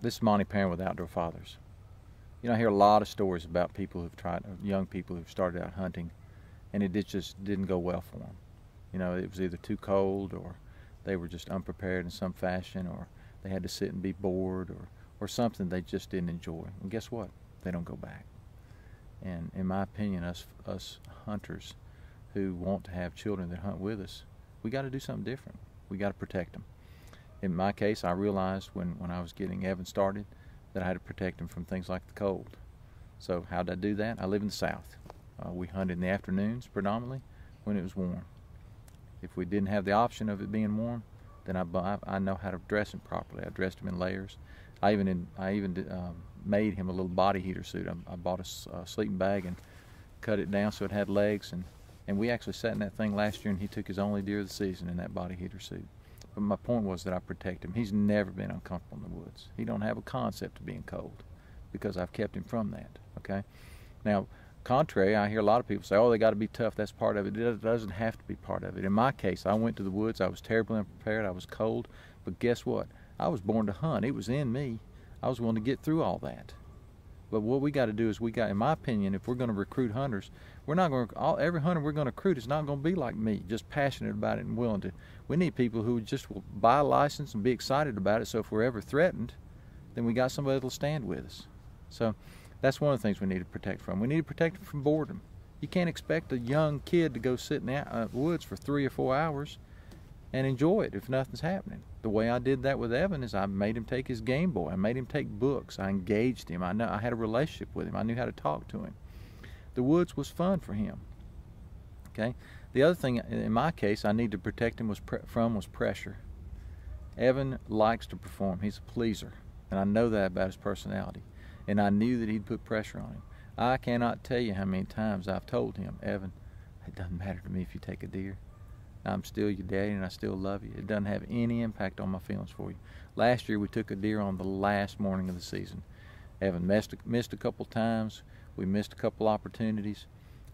This is Monty Perrin with Outdoor Fathers. You know, I hear a lot of stories about people who've tried, young people who've started out hunting, and it just didn't go well for them. You know, it was either too cold, or they were just unprepared in some fashion, or they had to sit and be bored, or something they just didn't enjoy. And guess what? They don't go back. And in my opinion, us hunters who want to have children that hunt with us, we got to do something different. We got to protect them. In my case, I realized when I was getting Evan started that I had to protect him from things like the cold. So how did I do that? I live in the South. We hunted in the afternoons predominantly when it was warm. If we didn't have the option of it being warm, then I know how to dress him properly. I dressed him in layers. I even made him a little body heater suit. I bought a sleeping bag and cut it down so it had legs, and we actually sat in that thing last year, and he took his only deer of the season in that body heater suit. But my point was that I protect him. He's never been uncomfortable in the woods. He don't have a concept of being cold because I've kept him from that, okay? Now, contrary, I hear a lot of people say, oh, they got to be tough. That's part of it. It doesn't have to be part of it. In my case, I went to the woods. I was terribly unprepared. I was cold. But guess what? I was born to hunt. It was in me. I was willing to get through all that. But what we got to do is in my opinion, if we're going to recruit hunters, we're not going to, every hunter we're going to recruit is not going to be like me, just passionate about it and willing to. We need people who just will buy a license and be excited about it, so if we're ever threatened, then we got somebody that'll stand with us. So that's one of the things we need to protect from. We need to protect them from boredom. You can't expect a young kid to go sit in the woods for 3 or 4 hours and enjoy it if nothing's happening. The way I did that with Evan is I made him take his Game Boy. I made him take books. I engaged him. I had a relationship with him. I knew how to talk to him. The woods was fun for him. Okay. The other thing, in my case, I need to protect him was pressure. Evan likes to perform. He's a pleaser, and I know that about his personality. And I knew that he'd put pressure on him. I cannot tell you how many times I've told him, Evan, it doesn't matter to me if you take a deer. I'm still your daddy and I still love you. It doesn't have any impact on my feelings for you. Last year we took a deer on the last morning of the season. Evan missed a couple times. We missed a couple opportunities.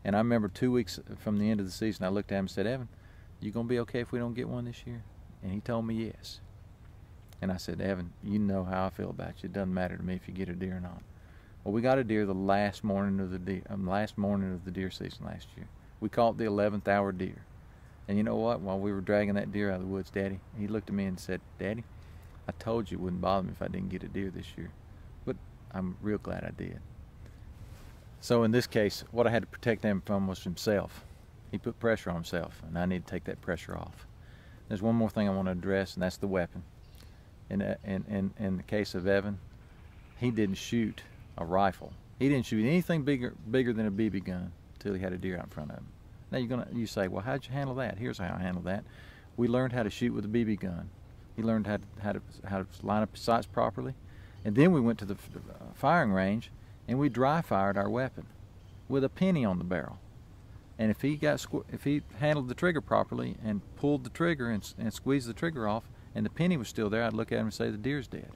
And I remember 2 weeks from the end of the season, I looked at him and said, Evan, you gonna be okay if we don't get one this year? And he told me yes. And I said, Evan, you know how I feel about you. It doesn't matter to me if you get a deer or not. Well, we got a deer the last morning of the deer season last year. We called it the 11th hour deer. And you know what? While we were dragging that deer out of the woods, Daddy, he looked at me and said, Daddy, I told you it wouldn't bother me if I didn't get a deer this year. But I'm real glad I did. So in this case, what I had to protect him from was himself. He put pressure on himself, and I need to take that pressure off. There's one more thing I want to address, and that's the weapon. In the case of Evan, he didn't shoot a rifle. He didn't shoot anything bigger than a BB gun until he had a deer out in front of him. Now you say, well, how'd you handle that? Here's how I handled that. We learned how to shoot with a BB gun. He learned how to line up his sights properly, and then we went to the firing range and we dry fired our weapon with a penny on the barrel. And if he handled the trigger properly and pulled the trigger and squeezed the trigger off, and the penny was still there, I'd look at him and say the deer's dead.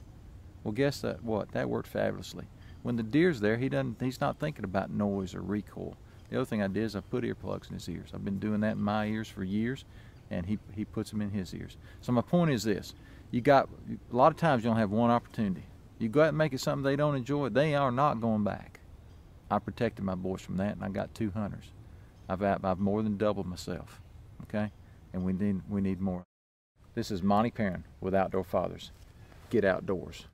Well, guess what? That worked fabulously. When the deer's there, he's not thinking about noise or recoil. The other thing I did is I put earplugs in his ears. I've been doing that in my ears for years, and he puts them in his ears. So my point is this: a lot of times you don't have one opportunity. You go out and make it something they don't enjoy, they are not going back. I protected my boys from that, and I got 2 hunters. I've more than doubled myself. Okay, and we need more. This is Monty Perrin with Outdoor Fathers. Get outdoors.